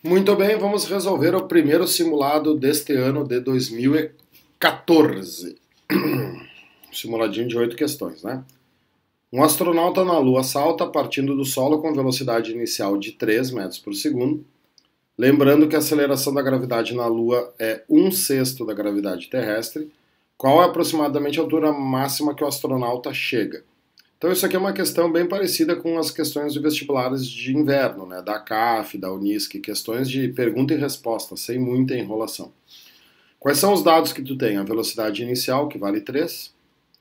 Muito bem, vamos resolver o primeiro simulado deste ano de 2014. Simuladinho de 8 questões, né? Um astronauta na Lua salta partindo do solo com velocidade inicial de 3 metros por segundo. Lembrando que a aceleração da gravidade na Lua é 1/6 da gravidade terrestre. Qual é aproximadamente a altura máxima que o astronauta chega? Então isso aqui é uma questão bem parecida com as questões de vestibulares de inverno, né, da CAF, da Unisc, questões de pergunta e resposta, sem muita enrolação. Quais são os dados que tu tem? A velocidade inicial, que vale 3.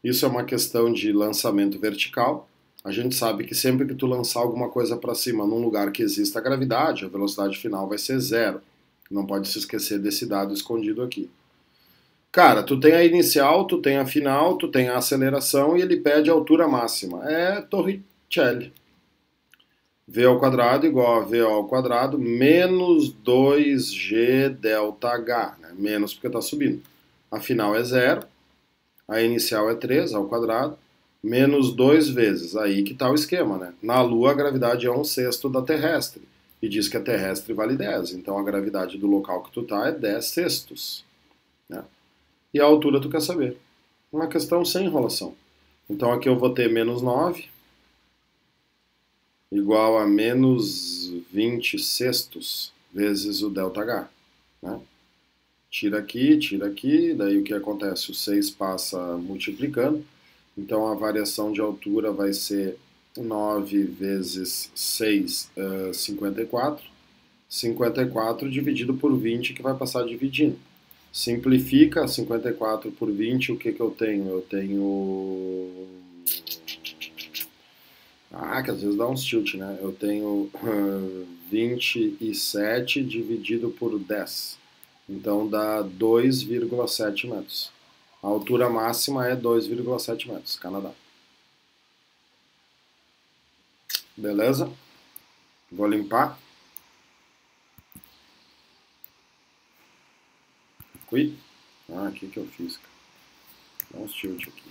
Isso é uma questão de lançamento vertical. A gente sabe que sempre que tu lançar alguma coisa para cima num lugar que exista gravidade, a velocidade final vai ser 0. Não pode se esquecer desse dado escondido aqui. Cara, tu tem a inicial, tu tem a final, tu tem a aceleração e ele pede a altura máxima. É Torricelli. V ao quadrado igual a V ao quadrado menos 2G delta H. Né? Menos porque está subindo. A final é 0, a inicial é 3 ao quadrado, menos 2 vezes. Aí que está o esquema, né? Na Lua a gravidade é 1/6 da terrestre. E diz que a terrestre vale 10. Então a gravidade do local que tu tá é 10 sextos. Né? E a altura tu quer saber. Uma questão sem enrolação. Então aqui eu vou ter menos 9 igual a menos 20 sextos vezes o ΔH. Né? Tira aqui, daí o que acontece? O 6 passa multiplicando. Então a variação de altura vai ser 9 vezes 6, 54. 54 dividido por 20, que vai passar dividindo. Simplifica 54 por 20, o que eu tenho? Eu tenho... que às vezes dá uns tilt, né? Eu tenho 27 dividido por 10. Então dá 2,7 metros. A altura máxima é 2,7 metros, Canadá. Beleza? Vou limpar. Ui. Aqui que eu fiz. Dá uns tilt aqui.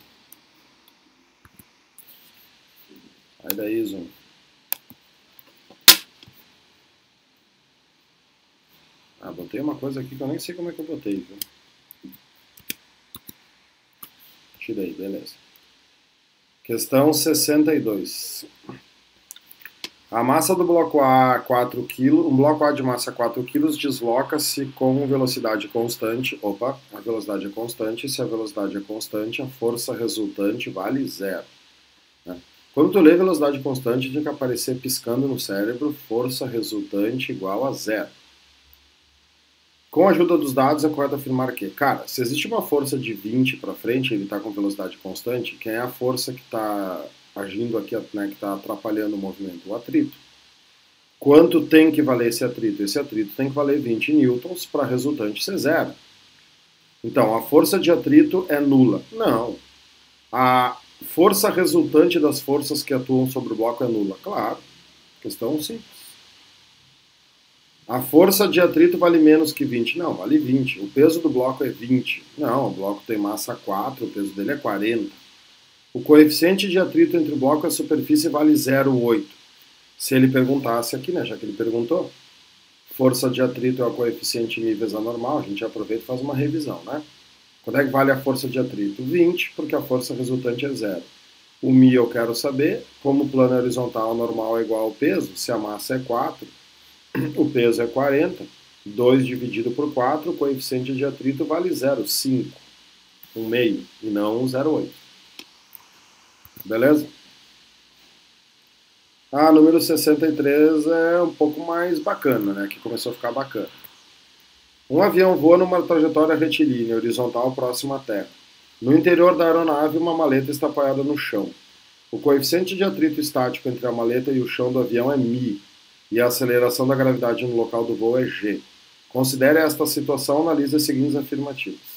Aí daí, zoom. Botei uma coisa aqui que eu nem sei como é que eu botei, viu? Tirei, beleza. Questão 62. A massa do bloco A 4 kg, um bloco A de massa 4 kg desloca-se com velocidade constante. Opa, a velocidade é constante. Se a velocidade é constante, a força resultante vale 0. Né? Quando tu lê velocidade constante, tem que aparecer piscando no cérebro, força resultante igual a 0. Com a ajuda dos dados, é correto afirmar que, cara, se existe uma força de 20 para frente, ele está com velocidade constante, quem é a força que está agindo aqui, né, que está atrapalhando o movimento? O atrito. Quanto tem que valer esse atrito? Esse atrito tem que valer 20 newtons para a resultante ser 0. Então, a força de atrito é nula. Não. A força resultante das forças que atuam sobre o bloco é nula. Claro. Questão simples. A força de atrito vale menos que 20. Não, vale 20. O peso do bloco é 20. Não, o bloco tem massa 4, o peso dele é 40. O coeficiente de atrito entre o bloco e a superfície vale 0,8. Se ele perguntasse aqui, né, já que ele perguntou, força de atrito é o coeficiente níveis anormal, a gente aproveita e faz uma revisão, né? Quando é que vale a força de atrito? 20, porque a força resultante é 0. O μ eu quero saber, como o plano horizontal normal é igual ao peso, se a massa é 4, o peso é 40, 2 dividido por 4, o coeficiente de atrito vale 0,5, 1/2, e não 0,8. Beleza? Número 63 é um pouco mais bacana, né? Que começou a ficar bacana. Um avião voa numa trajetória retilínea, horizontal, próxima à Terra. No interior da aeronave, uma maleta está apoiada no chão. O coeficiente de atrito estático entre a maleta e o chão do avião é μ, e a aceleração da gravidade no local do voo é g. Considere esta situação, analise as seguintes afirmativas.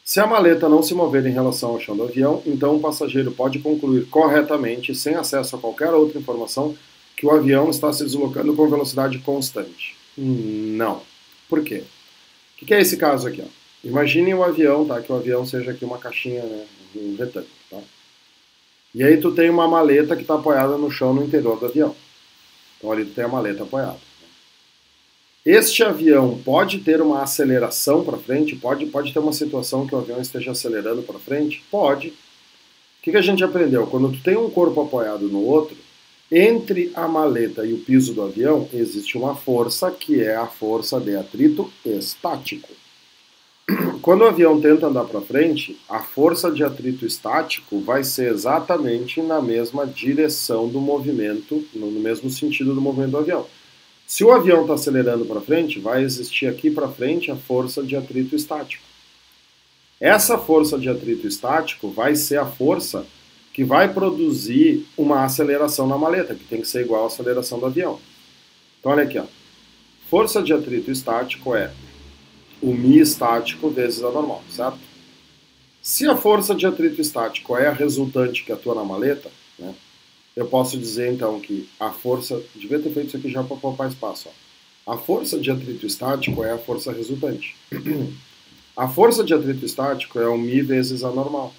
Se a maleta não se mover em relação ao chão do avião, então o passageiro pode concluir corretamente, sem acesso a qualquer outra informação, que o avião está se deslocando com velocidade constante. Não. Por quê? O que é esse caso aqui? Ó? Imagine o avião, tá? Que o avião seja aqui uma caixinha, né? Um retângulo. Tá? E aí tu tem uma maleta que está apoiada no chão no interior do avião. Então ali tu tem a maleta apoiada. Este avião pode ter uma aceleração para frente? Pode ter uma situação que o avião esteja acelerando para frente? Pode. O que a gente aprendeu? Quando tu tem um corpo apoiado no outro, entre a maleta e o piso do avião existe uma força que é a força de atrito estático. Quando o avião tenta andar para frente, a força de atrito estático vai ser exatamente na mesma direção do movimento, no mesmo sentido do movimento do avião. Se o avião está acelerando para frente, vai existir aqui para frente a força de atrito estático. Essa força de atrito estático vai ser a força que vai produzir uma aceleração na maleta, que tem que ser igual à aceleração do avião. Então olha aqui, ó. Força de atrito estático é o μ estático vezes a normal, certo? Se a força de atrito estático é a resultante que atua na maleta, né, eu posso dizer então que a força... Devia ter feito isso aqui já para poupar espaço. Ó. A força de atrito estático é a força resultante. A força de atrito estático é o μ vezes a normal.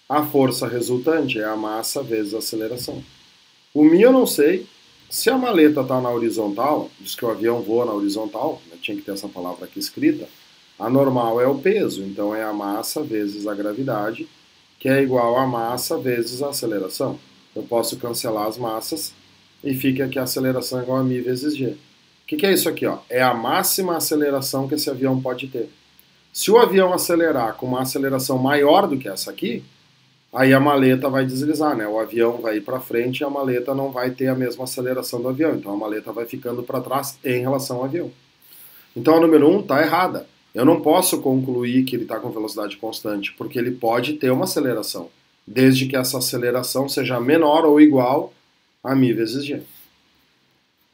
A força resultante é a massa vezes a aceleração. O μ eu não sei. Se a maleta está na horizontal, diz que o avião voa na horizontal, né, tinha que ter essa palavra aqui escrita, a normal é o peso, então é a massa vezes a gravidade, que é igual a massa vezes a aceleração. Eu posso cancelar as massas e fica aqui a aceleração igual a μ vezes g. O que é isso aqui? Ó? É a máxima aceleração que esse avião pode ter. Se o avião acelerar com uma aceleração maior do que essa aqui, aí a maleta vai deslizar, né? O avião vai ir para frente e a maleta não vai ter a mesma aceleração do avião. Então a maleta vai ficando para trás em relação ao avião. Então a número 1 está errada. Eu não posso concluir que ele está com velocidade constante, porque ele pode ter uma aceleração, desde que essa aceleração seja menor ou igual a μ vezes g.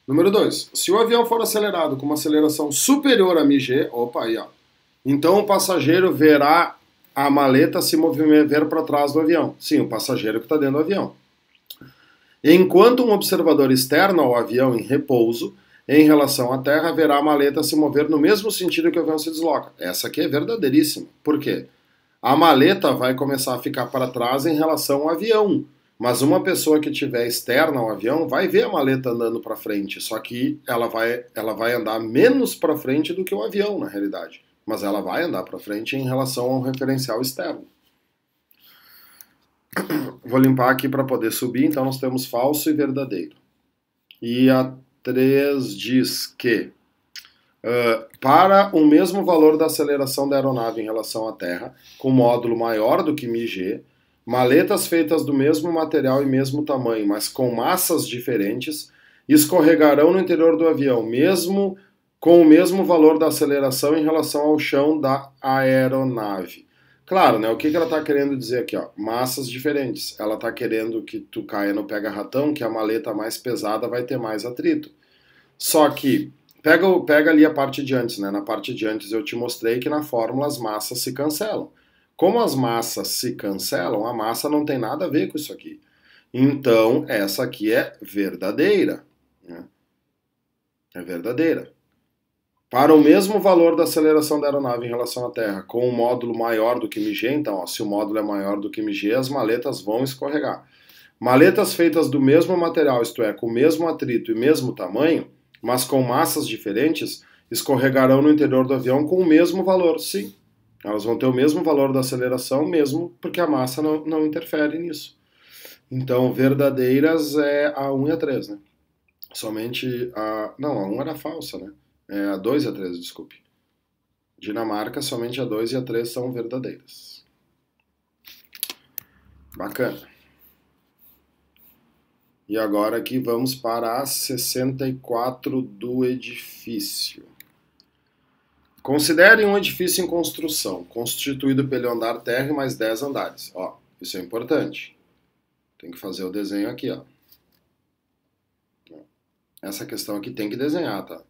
Número 2. Se o avião for acelerado com uma aceleração superior a μg, opa, aí ó. Então o passageiro verá a maleta se mover para trás do avião. Sim, o passageiro que está dentro do avião. Enquanto um observador externo ao avião em repouso, em relação à Terra, verá a maleta se mover no mesmo sentido que o avião se desloca. Essa aqui é verdadeiríssima. Por quê? A maleta vai começar a ficar para trás em relação ao avião. Mas uma pessoa que estiver externa ao avião vai ver a maleta andando para frente. Só que ela vai andar menos para frente do que o avião, na realidade. Mas ela vai andar para frente em relação ao referencial externo. Vou limpar aqui para poder subir, então nós temos falso e verdadeiro. E a 3 diz que para o mesmo valor da aceleração da aeronave em relação à Terra, com módulo maior do que μg, maletas feitas do mesmo material e mesmo tamanho, mas com massas diferentes, escorregarão no interior do avião, mesmo com o mesmo valor da aceleração em relação ao chão da aeronave. Claro, né? O que ela está querendo dizer aqui? Ó? Massas diferentes. Ela está querendo que tu caia no pega-ratão, que a maleta mais pesada vai ter mais atrito. Só que, pega ali a parte de antes, né? Na parte de antes eu te mostrei que na fórmula as massas se cancelam. Como as massas se cancelam, a massa não tem nada a ver com isso aqui. Então, essa aqui é verdadeira. Né? É verdadeira. Para o mesmo valor da aceleração da aeronave em relação à Terra, com um módulo maior do que μg, então, ó, se o módulo é maior do que μg, as maletas vão escorregar. Maletas feitas do mesmo material, isto é, com o mesmo atrito e mesmo tamanho, mas com massas diferentes, escorregarão no interior do avião com o mesmo valor, sim. Elas vão ter o mesmo valor da aceleração, mesmo porque a massa não interfere nisso. Então, verdadeiras é a 1 e a 3, né? Somente a... Não, a 1 era falsa, né? É a 2 e a 3, desculpe. Dinamarca, somente a 2 e a 3 são verdadeiras. Bacana. E agora aqui vamos para a 64 do edifício. Considere um edifício em construção, constituído pelo andar térreo mais 10 andares. Ó, isso é importante. Tem que fazer o desenho aqui, ó. Essa questão aqui tem que desenhar, tá?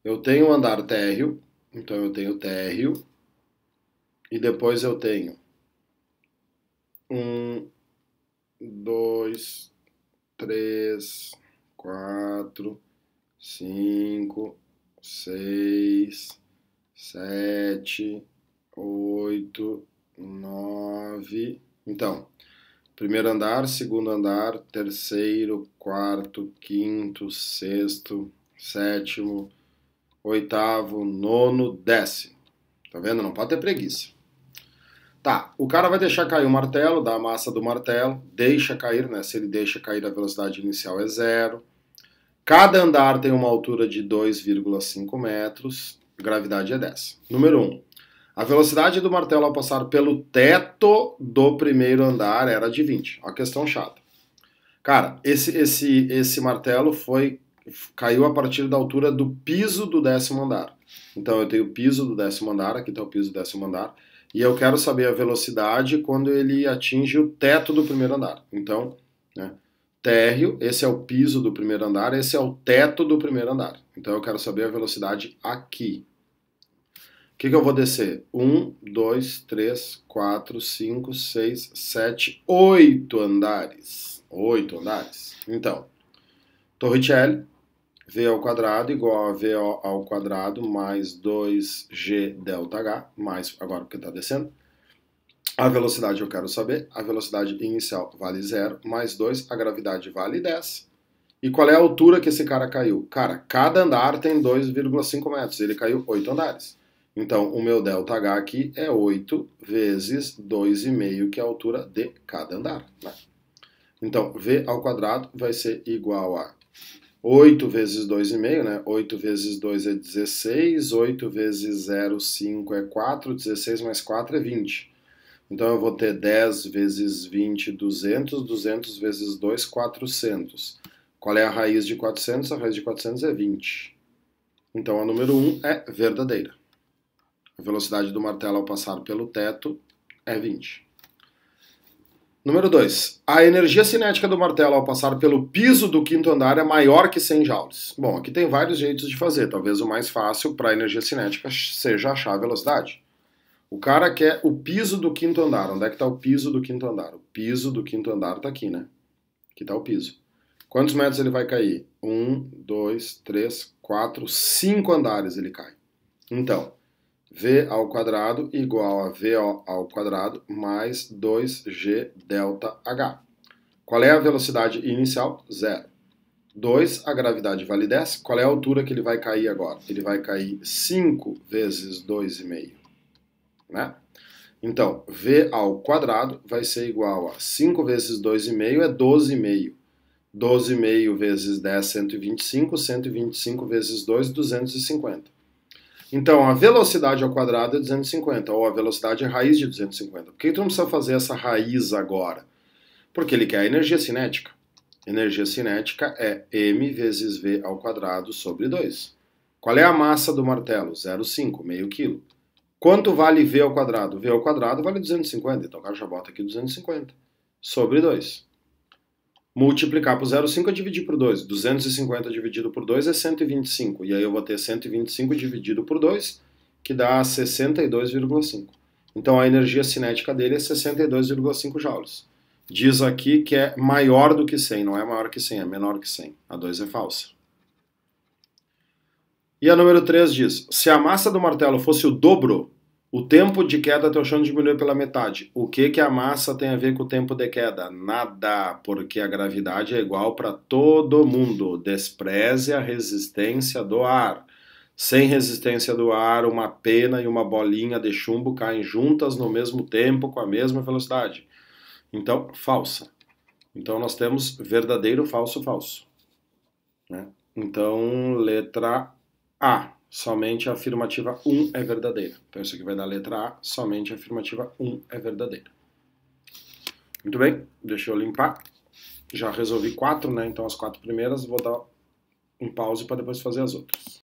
Eu tenho um andar térreo, então eu tenho térreo, e depois eu tenho 1, 2, 3, 4, 5, 6, 7, 8, 9. Então, primeiro andar, segundo andar, terceiro, quarto, quinto, sexto, sétimo, oitavo, nono, décimo. Tá vendo? Não pode ter preguiça. Tá, o cara vai deixar cair o martelo, dá a massa do martelo, deixa cair, né? Se ele deixa cair, a velocidade inicial é 0. Cada andar tem uma altura de 2,5 metros, gravidade é 10. Número 1. A velocidade do martelo ao passar pelo teto do primeiro andar era de 20. Uma questão chata. Cara, esse martelo caiu a partir da altura do piso do 10º andar. Então eu tenho o piso do 10º andar, aqui está o piso do 10º andar, e eu quero saber a velocidade quando ele atinge o teto do primeiro andar. Então, né, térreo, esse é o piso do primeiro andar, esse é o teto do primeiro andar. Então eu quero saber a velocidade aqui. O que eu vou descer? 1, 2, 3, 4, 5, 6, 7, 8 andares. 8 andares. Então, Torricelli, V ao quadrado igual a VO ao quadrado mais 2G delta H, mais, agora porque está descendo. A velocidade eu quero saber. A velocidade inicial vale 0, mais 2, a gravidade vale 10. E qual é a altura que esse cara caiu? Cara, cada andar tem 2,5 metros, ele caiu 8 andares. Então, o meu ΔH aqui é 8 vezes 2,5, que é a altura de cada andar. Né? Então, V ao quadrado vai ser igual a 8 vezes 2,5, né? 8 vezes 2 é 16, 8 vezes 0,5 é 4, 16 mais 4 é 20. Então, eu vou ter 10 vezes 20, 200, 200 vezes 2, 400. Qual é a raiz de 400? A raiz de 400 é 20. Então, a número 1 é verdadeira. A velocidade do martelo ao passar pelo teto é 20. Número 2. A energia cinética do martelo ao passar pelo piso do quinto andar é maior que 100 joules. Bom, aqui tem vários jeitos de fazer. Talvez o mais fácil para a energia cinética seja achar a velocidade. O cara quer o piso do quinto andar. Onde é que está o piso do quinto andar? O piso do quinto andar está aqui, né? Aqui está o piso. Quantos metros ele vai cair? 1, 2, 3, 4, 5 andares ele cai. Então, V ao quadrado igual a VO ao quadrado mais 2G delta H. Qual é a velocidade inicial? 0. 2, a gravidade vale 10. Qual é a altura que ele vai cair agora? Ele vai cair 5 vezes 2,5. Né? Então, V ao quadrado vai ser igual a 5 vezes 2,5 é 12,5. 12,5 vezes 10, 125. 125 vezes 2, 250. Então, a velocidade ao quadrado é 250, ou a velocidade é raiz de 250. Por que tu não precisa fazer essa raiz agora? Porque ele quer a energia cinética. Energia cinética é m vezes v ao quadrado sobre 2. Qual é a massa do martelo? 0,5, meio quilo. Quanto vale v ao quadrado? V ao quadrado vale 250, então o cara já bota aqui 250 sobre 2. Multiplicar por 0,5 é dividir por 2. 250 dividido por 2 é 125. E aí eu vou ter 125 dividido por 2, que dá 62,5. Então a energia cinética dele é 62,5 joules. Diz aqui que é maior do que 100. Não é maior que 100, é menor que 100. A 2 é falsa. E a número 3 diz, se a massa do martelo fosse o dobro, o tempo de queda até o chão diminuiu pela metade. O que a massa tem a ver com o tempo de queda? Nada, porque a gravidade é igual para todo mundo. Despreze a resistência do ar. Sem resistência do ar, uma pena e uma bolinha de chumbo caem juntas no mesmo tempo, com a mesma velocidade. Então, falsa. Então, nós temos verdadeiro, falso, falso. Né? Então, letra A. Somente a afirmativa 1 é verdadeira. Então isso aqui vai dar a letra A, somente a afirmativa 1 é verdadeira. Muito bem, deixa eu limpar. Já resolvi 4, né? Então as 4 primeiras vou dar um pause para depois fazer as outras.